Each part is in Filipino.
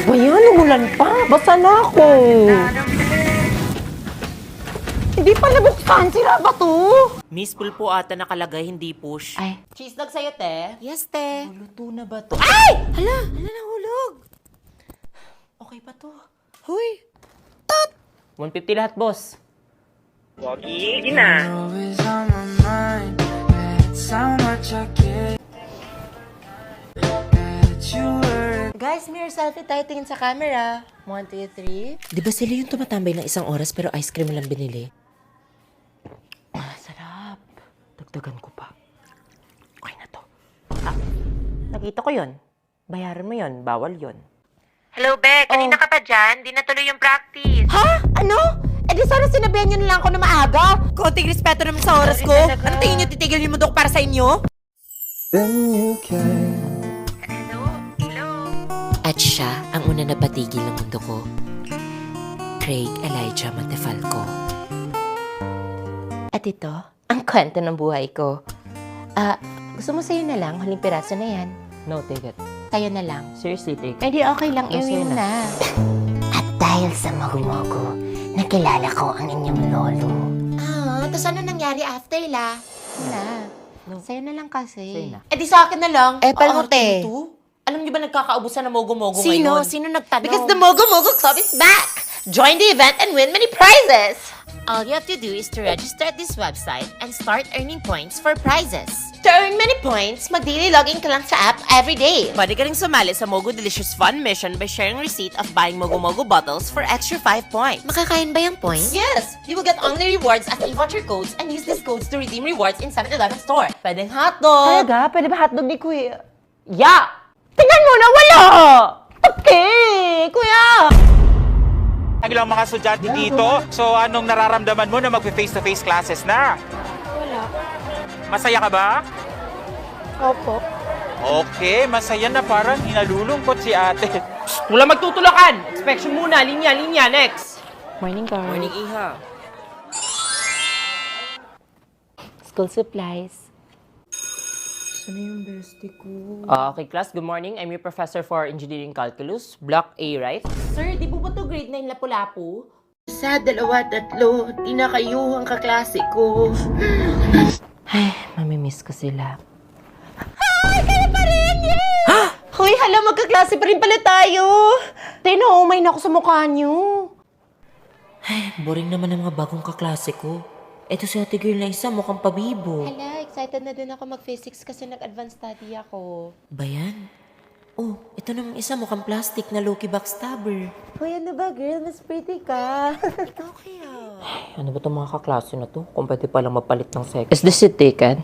Bayan, umulan pa. Basa na ako. Hindi pa nabuksan. Sira ba to? Miss Pool po ata nakalagay, hindi push. Ay, cheese dog sa'yo, te. Yes, te. Luto na ba to? Ay! Hala, nahulog. Okay pa to. Huy. 150 lahat, boss. Wagi na. Always on my mind. That's how much I care. That you were. Guys, mirror selfie tayo. Tingin sa camera. 1, 2, 3. Di ba sila yung tumatambay ng isang oras pero ice cream lang binili? Ah, sarap. Dagdagan ko pa. Okay na to. Ah, nakita ko yon. Bayaran mo yon. Bawal yon. Hello, Beck. Kanina ka pa dyan? Di natuloy yung practice. Ha? Ano? Eh di sana sinabihan nyo na lang ako na maaga. Konting respeto naman sa oras ko. Ano tingin nyo titigil yung mundo ko para sa inyo? Then you came. Hello? Hello? At siya ang una na patigil ng mundo ko. Craig Elijah Montefalco. At ito, ang kwento ng buhay ko. Gusto mo sa'yo na lang? Huling piraso na yan. No, take it. Tayo na lang. Seriously, take it. Eh di okay lang, iwi mo na. At dahil sa mogo-mogo, nakilala ko ang inyong lolo. Tapos ano nangyari after la? Wala. No. Sa'yo na lang kasi. Sa'yo na. Eh di sa akin na lang. Palmote. Alam niyo ba nagkakaubusan ng mogo-mogo Sino? ngayon? Sino nagtanong? Because the Mogo-Mogo Club is back! Join the event and win many prizes! All you have to do is to register at this website and start earning points for prizes. To earn many points, mag-daily login ka lang sa app every day. Pwede ka rin sumali sa Mogo Delicious Fun Mission by sharing receipt of buying Mogo-Mogo bottles for extra 5 points. Makakain ba yung points? Yes! You will get only rewards as e-voucher codes and use these codes to redeem rewards in 7-Eleven store. Pwedeng hotdog. Talaga? Pwede ba hotdog ni Kuya? Yeah! Tingnan mo na, wala! Okay, Kuya! Ilang mga estudyante dito. So, anong nararamdaman mo na mag-face-to-face classes na? Wala. Masaya ka ba? Opo. Okay, masaya na parang hinalulungkot si ate. Wala magtutulakan! Inspection muna, linya, next! Morning, guys. Morning, Iha. School supplies. Sana yung bestie ko? Okay, class. Good morning. I'm your professor for Engineering Calculus. Block A, right? Sir, di po ba to grade 9 lapu-lapu? Sa 2, 3, di na kayo ang kaklase ko. Ay, mamimiss ko sila. Hi! Kayo pa rin! Yay! Hoy, hala, magkaklase pa rin pala tayo. Tinaumay na ako sa mukha niyo. Ay, boring naman ang mga bagong kaklase ko. Eto si ate girl na isa, mukhang pabibo. Hala, excited na din ako mag-physics kasi nag-advanced study ako. Bayan? Oh, ito namang isa, mukhang plastic na low-key backstabber. Hoy, ano ba, girl? Mas pretty ka. Okay ah. Ay, ano ba itong mga kaklase na to? Kung pwede palang mapalit ng sex. Is this it taken?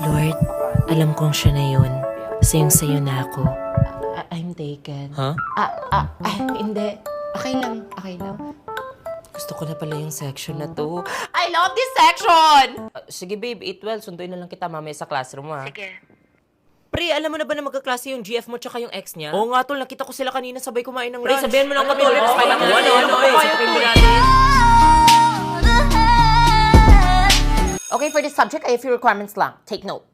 Lord, alam kong siya na yun. Sayong-sayo na ako. I'm taken. Ha? Hindi. Okay lang. Gusto ko na pala yung section na to. I love this section! Sige, babe. 8-12. Sunduin na lang kita mamaya sa classroom, ha? Sige. Pre, alam mo na ba na magkaklase yung GF mo tsaka yung ex niya? Oo nga, tol. Nakita ko sila kanina sabay kumain ng lunch. Pre, sabihan mo lang kami. Okay, for this subject, I have few requirements lang. Take note.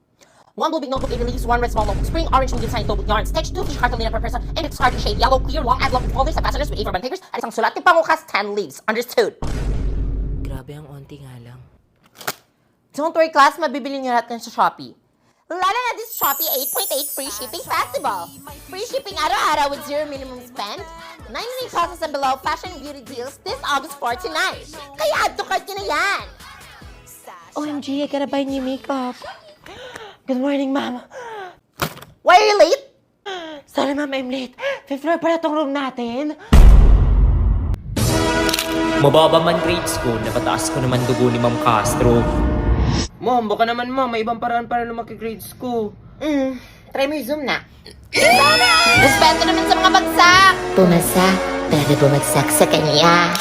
1 blue big notebook, 8 leaves, 1 red small notebook, spring, orange, medium-sized notebook yarns, text 2 fish cartolina per person, and it's card shape, yellow, clear, long, envelope, folders, and fasteners with A4 bond papers, at isang sulat ng pangukas, 10 leaves. Understood? Grabe, ang onti nga lang. Don't worry, class, mabibili niyo lahat yan sa Shopee. Lala na this Shopee 8.8 free shipping festival. Free shipping araw-araw with 0 minimum spend. 99 pesos and below fashion and beauty deals this August 4 to 9. Kaya add to cart nyo na yan. OMG, I gotta buy new makeup. Good morning, Ma'am. Why are you late? Sorry, Ma'am, I'm late. Fifth floor pala tong room natin. Mababa man grades ko, napataas ko naman dugo ni Ma'am Castro. Ma'am, baka naman, Ma'am, may ibang paraan para lumaki grades ko. Try mo yung Zoom na. Respeto naman sa mga bagsak. Pumasa, pero bumagsak sa kanya.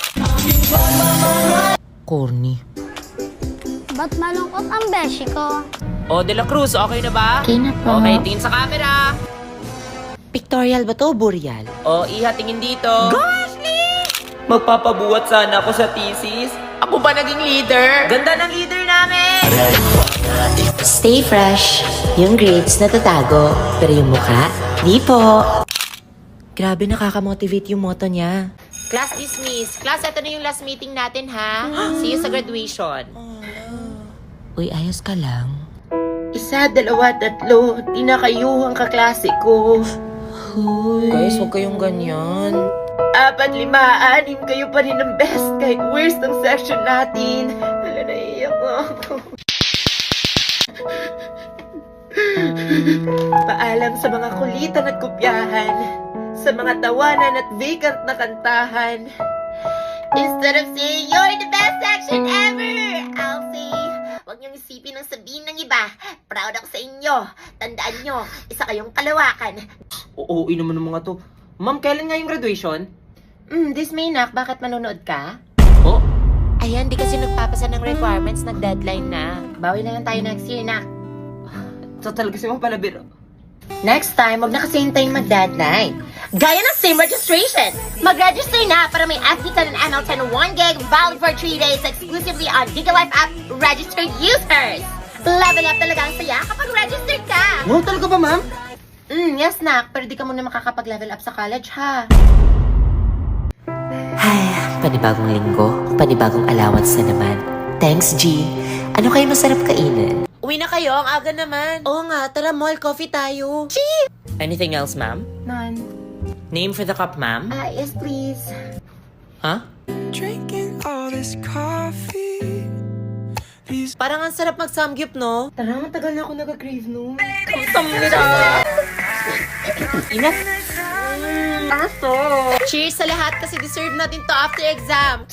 Corny. Ba't malungkot ang beshi ko? O, De La Cruz, okay na ba? Okay na po. Okay, tingin sa camera. Pictorial ba to, Boreal? O, Iha, tingin dito. Magpapabuhat sana ako sa thesis. Ako ba naging leader? Ganda ng leader namin! Stay fresh. Yung grades natatago, pero yung mukha, Di po. Grabe, nakaka-motivate yung motto niya. Class dismiss. Class, ito na yung last meeting natin, ha? See you sa graduation. Uy, ayos ka lang. 1, 2, 3. Di na kayo ang kaklase ko. Guys, huwag kayong ganyan. 4, 5, 6. Kayo pa rin ang best. Kahit worst ang section natin. Hala, naiiyak ako. Paalam sa mga kulitan at kopyahan. Sa mga tawanan at vacant na kantahan. Instead of saying you're the best section ever, I'll say, huwag niyong isipin ang sabihin ng iba. Proud ako sa inyo. Tandaan niyo, isa kayong kalawakan. Oo, naman ng mga to. Ma'am, kailan nga yung graduation? This May, nak. Bakit manonood ka? Oh? Ayan, di kasi nagpapasa ng requirements, nag-deadline na. Bawi na lang tayo next year, nak. So talaga si Ma'am Palabiro. Next time, wag na kasi hintayin mag-deadline. Gaya ng same registration! Mag-register na para may FD10 and ML10 1 gig valid for 3 days exclusively on GigaLife app registered users. Level up talaga ang saya kapag registered ka. Wow, talaga ba, Ma'am? Yes, nak. Pero di ka muna makakapag-level up sa college, ha? Ay, panibagong linggo, panibagong allowance na naman. Thanks, G. Ano kayo masarap kainin? Uwi na kayo, ang aga naman. Oo nga, tara mall, coffee tayo. Anything else, ma'am? None. Name for the cup, ma'am? Yes, please. Huh? Drinking all this coffee. These Parang ang sarap mag-samgyup, no? Tara, matagal na ako nag-crave no. Ina. Cheers sa lahat kasi deserve natin to after exam.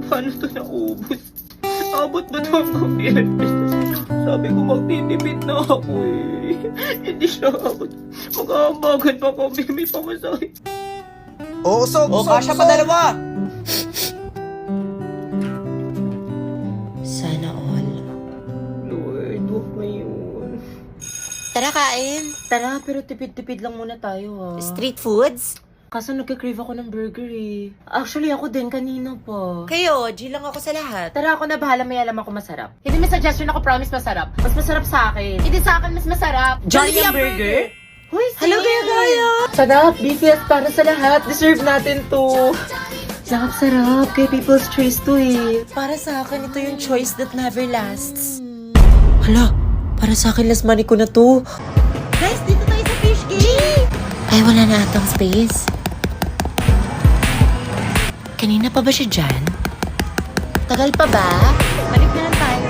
Paano to naubos? Abot ba ito ang Philippines? Sabi ko magtitipid na ako eh. Hindi siya abot. Mag-aambagan pa kami, may pamasahe. Kasya pa dalawa! Sana all. Lord, huwag mo yun. Tara, kain. Tara, pero tipid-tipid lang muna tayo ha. Street foods? Kaso nagka-crave ako ng burger eh. Actually, ako din kanina pa. Kayo, G lang ako sa lahat. Tara, ako na bahala, may alam ako masarap. Hindi may suggestion ako, promise masarap. Mas masarap sa akin. Hindi sa akin, mas masarap. Jollibee ang burger? Hoy, Hello, gaya-gaya! Sarap, BTS para sa lahat. Deserve natin to. Sarap-sarap. Kay People's Choice to eh. Para sa akin, ito yung choice that never lasts. Hala, para sa akin last money ko na to. Guys, dito tayo sa fish game! Ay, wala na atang space. Kanina pa ba siya dyan? Tagal pa ba? Balik na lang tayo.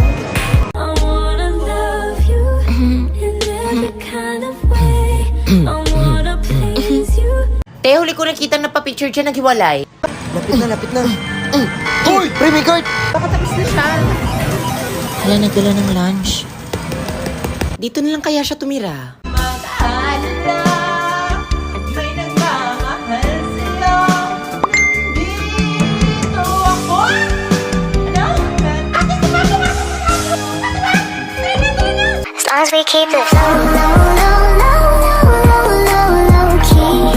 I wanna love you in every kind of way. I wanna please you. Te, huli ko nakita na pa-picture dyan naghiwalay. Lapit na. Hoy! Premium card! Nakatapos na siya. Hala, nagdala ng lunch. Dito na lang kaya siya tumira. As long as we keep it low key.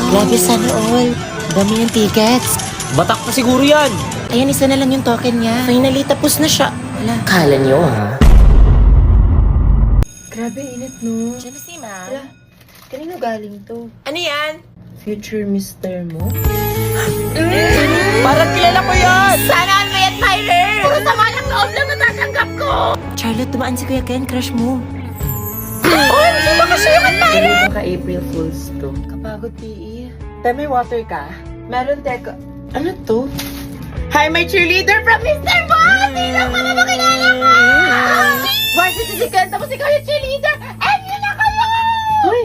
Grabe, sana all. Dami yung tickets. Batak pa siguro yan! Ayan, isa na lang yung token niya. Finally, tapos na siya. Hala. Kala nyo, ha? Grabe, init no. Diyan na si Ma. Hala, kanino galing to? Ano yan? Future mister mo? Parang kilala ko yan! Sana all may admirer! Puro sama ng loob lang natatanggap ko! Charlotte, dumaan si Kuya Ken, crush mo. Ganun baka April Fools to. Kapagod, PE. Tayo, may water ka? Meron, teka. Ano to? Hi, my cheerleader from Mr. Boss! Sino pa ba makilala ko? Varsity si Ken, tapos ikaw yung cheerleader! And yun na kayo! Hoy!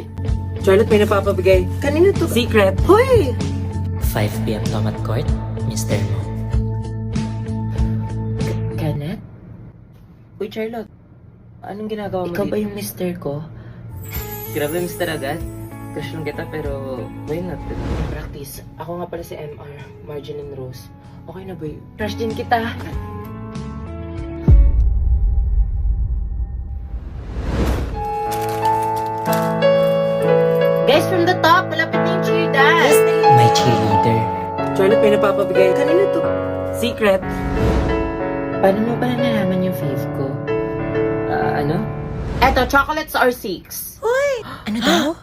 Charlotte, may napapabigay. Kanino to? Secret. Hoy! 5 p.m. Tomat Court, Mr. Mo. Kenneth? Uy, Charlotte. Anong ginagawa mo Ikaw ba dito? yung mister ko? Grabe, Mr. Agad. Crush lang kita, pero why not? Practice. Ako nga pala si MR, Margin and Rose. Okay na ba yun? Crush din kita. Guys, from the top, malapit na yung cheer dance. My cheerleader. Charlotte, may napapabigay. Kanino to? Secret. Paano mo ba nalaman yung fave ko? Ano? Eto, chocolates or 6? Ano daw?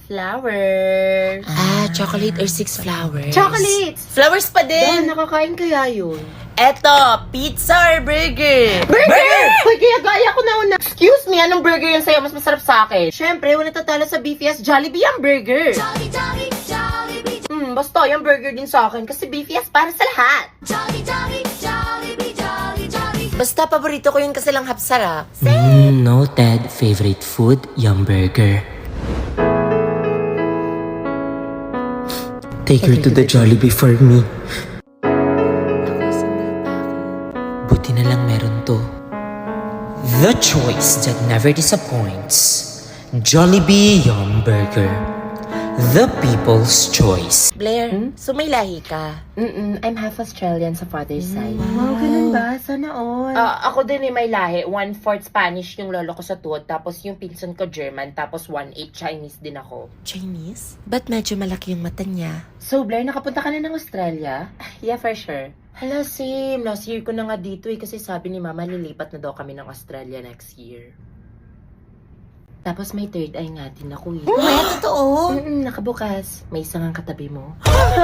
Flowers. Chocolate or 6 flowers? Chocolates! Flowers pa Dan, din! nakakain kaya yun? Eto, pizza or burger? Burger! Hoy, kaya gaya ko na una. Excuse me, anong burger yung sa'yo? Mas masarap sa akin. Siyempre, wala tatalo sa BFS Jollibee ang burger. Basta, yung burger din sa akin kasi BFS para sa lahat. Basta, paborito ko yun kasi lang hapsarap. Noted. Favorite food, Yum Burger. Take her to the Jollibee for me. Buti na lang meron to. The choice that never disappoints. Jollibee Yum Burger. The people's choice. Blair, so may lahi ka? I'm half Australian sa father's side. Wow, ganun ba? Sana all. Ako din may lahi. 1/4 Spanish yung lolo ko sa tuwod. Tapos yung pinsan ko German. Tapos 1/8 Chinese din ako. Chinese? Ba't medyo malaki yung mata niya? So, Blair, nakapunta ka na ng Australia? Yeah, for sure. Hala, same. Last year ko na nga dito kasi sabi ni Mama lilipat na daw kami ng Australia next year. Tapos may third eye nga din ako eh. Ay, totoo? Nakabukas. May isang ang katabi mo.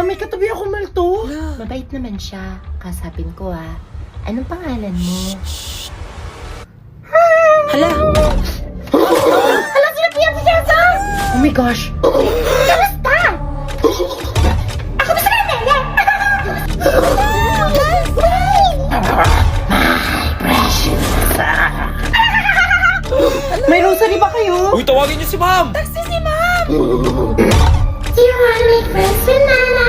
May katabi ako, Malto. Mabait naman siya. Kasapin ko Anong pangalan mo? Hala! Hala, sinabihan si Jessa! Oh my gosh! Kamusta? Ako ba sa kanila? My precious. May rosary ba kayo? Uy, tawagin niyo si ma'am! Do you wanna make friends with Nana?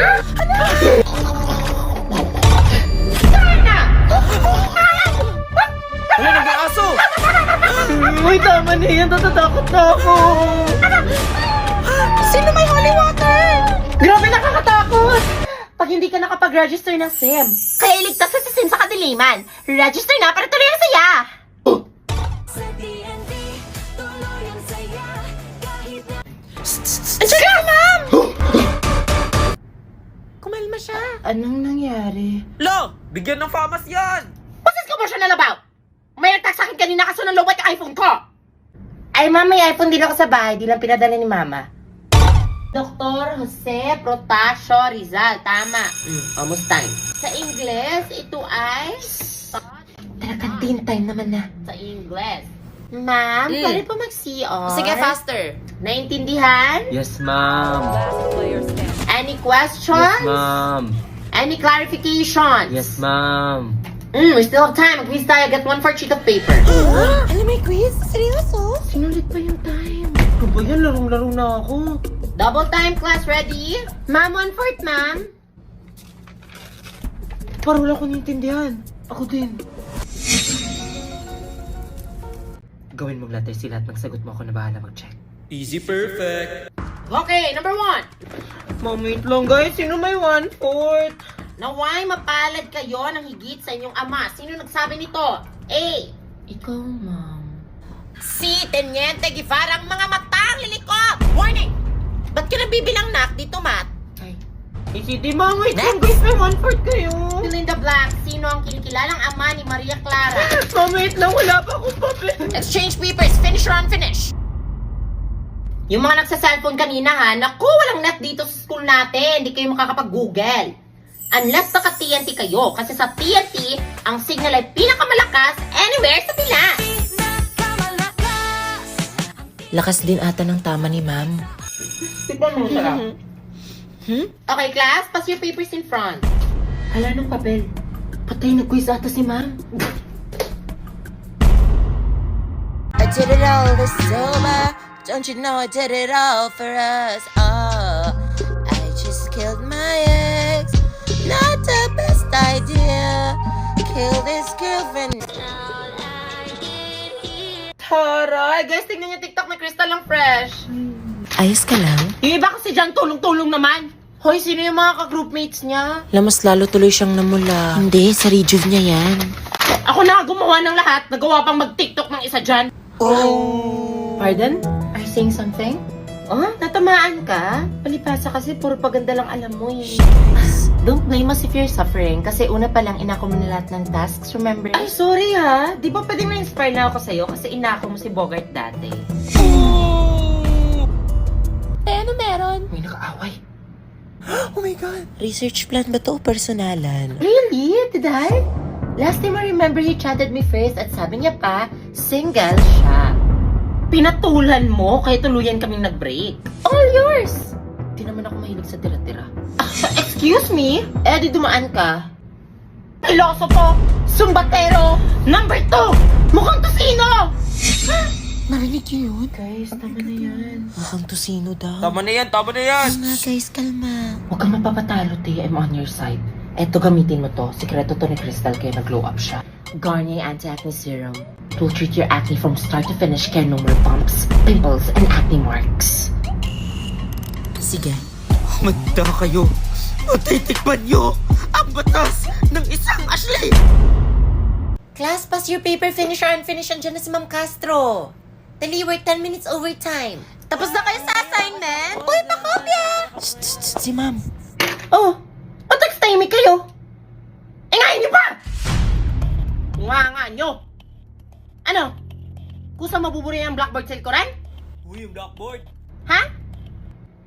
Wala, nag-aso! Uy, tama na yan. Natatakot na ako. Sino may holy water? Grabe, nakakatakot. Pag hindi ka nakapag-register ng SIM, kaya iligtas ka sa SIM sa kadiliman. Register na para tuloy ang saya. Andiyan ka, ma'am! Kumalma siya. Anong nangyari? Lo! Bigyan ng famas yan! What's this commotion all about? May nag-text sa akin kanina kaso nang lowbat yung iPhone ko. Ay, ma'am, may iPhone din ako sa bahay. Di lang pinadala ni mama. Dr. Jose Protasio Rizal. Tama. Almost time. Sa Ingles, ito ay... Talagang time naman na. Sa Ingles. Ma'am, pwede po mag-CR? Sige, faster. Naintindihan? Yes, ma'am. Any questions? Ma'am. Any clarifications? Yes, ma'am. We still have time. Mag-quiz tayo. Get 1/4 sheet of paper. Alam, may quiz? Seryoso? Sinulit pa yung time. Ano ba yan? Larong-laro na ako. Double time class. Ready? Ma'am, 1/4, ma'am. Parang wala ko naintindihan. Ako din. Gawin mong letter C lahat ng sagot mo. Ako na bahala mag-check. Easy perfect! Okay, number 1. Ma'am, wait lang guys. Sino may 1/4? Naway mapalad kayo ng higit sa inyong ama. Sino nagsabi nito? A. Ikaw, ma'am. Si Teniente Guevara, ang mga matang lilikop! Warning! Ba't ka nabibilang nak dito, Matt? Ay. Hindi, ma'am. Wait lang Next. guys. May 1/4 kayo. Fill in the blank. Sino ang kinikilalang ama ni Maria Clara? Ma'am, wait lang. Wala pa akong papel. Exchange papers, finish or unfinish? Yung mga nagsa-cellphone kanina ha, naku, walang net dito sa school natin. Hindi kayo makakapag-google. Unless naka-TNT kayo. Kasi sa TNT, ang signal ay pinakamalakas anywhere sa Pinas. Lakas din ata ng tama ni ma'am. Okay, class, pass your papers in front. Hala, nung papel. Patay, nag-quiz ata si ma'am. I did it all this sober. Don't you know I did it all for us? Oh, I just killed my ex. Not the best idea. Kill this girlfriend. Taray, guys, tignan niyo TikTok ni Crystal lang fresh. Ayos ka lang? Yung iba kasi dyan, tulong-tulong naman. Hoy, sino yung mga ka-groupmates niya? Lamas lalo tuloy siyang namula. Hindi, sa rejuve niya yan. Ako na gumawa ng lahat. Nagawa pang mag-TikTok ng isa dyan. Oh. Pardon? Are you saying something? Oh, natamaan ka? Palipasa kasi puro paganda lang alam mo eh. Don't blame us if you're suffering kasi una pa lang inako mo na lahat ng tasks, remember? Ay, sorry ha. Di ba pwedeng na-inspire na ako sa'yo kasi inako mo si Bogart dati? Ano meron? May nakaaway. Oh my God! Research plan ba to o personalan? Really? Did I? Last time I remember he chatted me first at sabi niya pa, single siya. Pinatulan mo kaya tuluyan kaming nag-break. All yours! Di naman ako mahilig sa tira-tira. Excuse me? Eh, di dumaan ka. Pilosopo! Sumbatero! Number 2! Mukhang tosino! Narinig niyo yun? Guys, tama na yan. Mukhang tosino daw. Tama na yan, tama na yan! Tama, guys, kalma. Huwag kang mapapatalo, te. I'm on your side. Eto, gamitin mo to. Sikreto to ni Crystal kaya nag-glow up siya. Garnier Anti-Acne Serum. It will treat your acne from start to finish kaya no more bumps, pimples, and acne marks. Sige. Magda kayo. Matitikman nyo ang batas ng isang Ashley. Class, pass your paper, finish or unfinish. Andiyan na si Ma'am Castro. Dali, we're 10 minutes overtime. Tapos na kayo sa assignment? Uy, pakopya! Si ma'am. Oh, text timing kayo. Ngayon niyo pa! Nga nyo. Ano? Kusang mabuburi ang blackboard sa likuran? Uy, yung blackboard. Ha?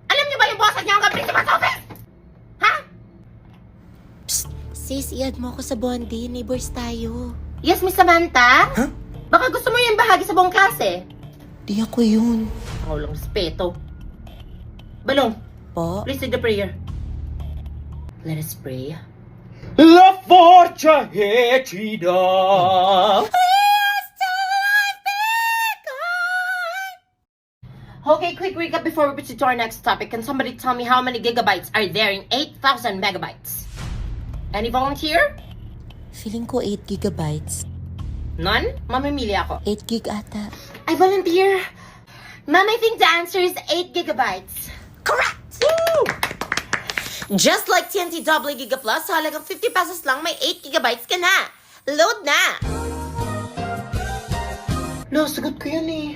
Alam niyo ba yung bosses niya hanggang principal's office? Ha? Sis, i-add mo ako sa Bondi. Neighbors tayo. Yes, Miss Samantha? Huh? Baka gusto mo yung bahagi sa buong klase. Di ako yun. Walang respeto. Balong, Po? please say the prayer. Let us pray. La forza hecida. Okay, quick recap before we proceed to our next topic. Can somebody tell me how many gigabytes are there in 8,000 megabytes? Any volunteer? Feeling ko 8 gigabytes. None? Mamimili ako. 8 gig ata. I volunteer. Ma'am, I think the answer is 8 gigabytes. Correct! Woo! Just like TNT Double Giga Plus, sa halagang 50 pesos lang, may 8 gigabytes ka na. Load na! Nasagot ko yan eh.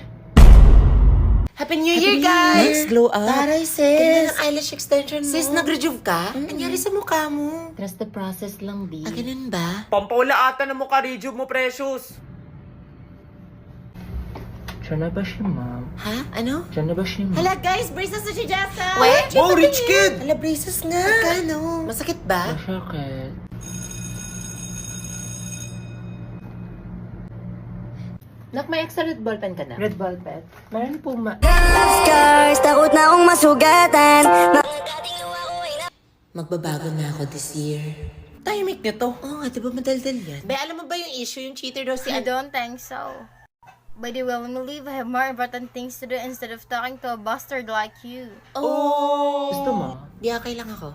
Happy New Year, guys! Nice glow up. Taray, sis. Ganda ng eyelash extension mo. Sis, nag-rejuve ka? Nangyari sa mukha mo. Trust the process lang, B. Ah, ganun ba? Pampaula ata ng mukha, rejuve mo, Precious. Diyan na ba siya, ma'am? Ha? Ano? Diyan na ba siya, ma'am? Hala guys, braces na si Jessa! Wait! Wow, rich kid! Hala, braces nga! Magkano? Masakit ba? Masakit. Nak, may extra red ball pen ka na? Red ball pen? Meron po, Scars, takot na akong masugatan. Magbabago na ako this year. Tahimik niyo to. Oo nga, diba madaldal yan? Be, alam mo ba yung issue? Yung cheater daw si I don't think so. By the way, when we leave, I have more important things to do instead of talking to a bastard like you. Oh! Gusto mo? Di okay lang ako.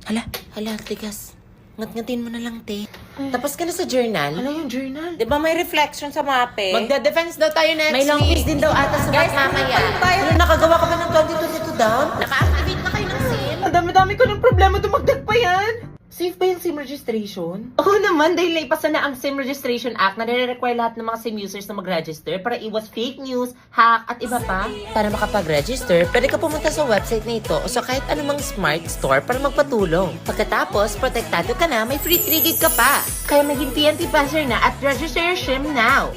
Hala, tigas. Ngat-ngatin mo na lang, te. Tapos ka na sa journal? Ano yung journal? Di ba may reflection sa mape? Magda-defense daw tayo next May long quiz din daw ata sa Guys, mamaya. Ano, nakagawa ka ba ng 2022 down? Naka-activate na kayo ng SIM? Ang dami-dami ko ng problema, dumagdag pa yan. Safe ba yung SIM registration? Oo naman, dahil naipasa na ang SIM Registration Act na nire-require lahat ng mga SIM users na mag-register para iwas fake news, hack, at iba pa. Para makapag-register, pwede ka pumunta sa website na ito o sa kahit anumang smart store para magpatulong. Pagkatapos, protektado ka na, may free 3 gig ka pa. Kaya maging TNT passer na at register your SIM now.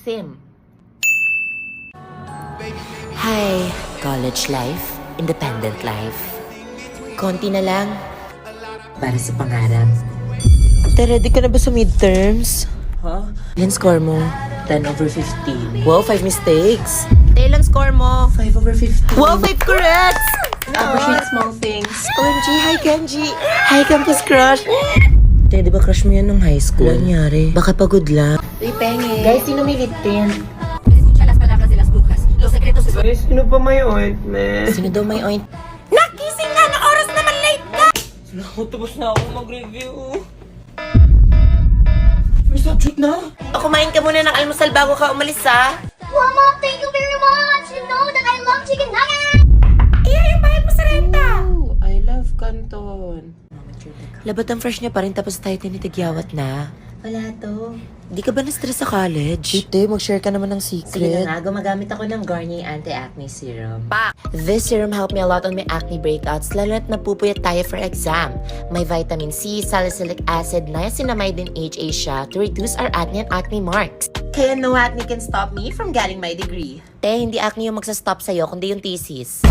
SIM. Hi, college life, independent life. Konti na lang. Para sa pangarap. Te, ready ka na ba sa midterms? Huh? Ilan score mo? 10 over 15. Wow, 5 mistakes. Te, ilang score mo? 5 over 15. Wow, 5 correct! Appreciate small things. OMG, hi Kenji. Hi Campus Crush. Te, di ba crush mo yan nung high school? Ano nangyari? Baka pagod lang. Uy, penge. Guys, sino may lip tint? Guys, sino pa may ointment? Sino daw may oint? Nakising na! Na oras naman late ka! Tapos na ako mag-review. May subject na? O, kumain ka muna ng almusal bago ka umalis, ha? Mama, thank you very much! You know that I love chicken nuggets! Yung bayad mo sa renta! Oh, I love Canton. Labat ang fresh niya pa rin tapos tayo tinitigyawat na. Wala to. Di ka ba na-stress sa college? Ite, mag-share ka naman ng Sige secret. na nga, gumagamit ako ng Garnier Anti-Acne Serum. This serum helped me a lot on my acne breakouts, lalo na't napupuyat tayo for exam. May vitamin C, salicylic acid, niacinamide, and HA siya to reduce our acne and acne marks. Kaya no acne can stop me from getting my degree. Hindi acne yung magsastop sa'yo, kundi yung thesis.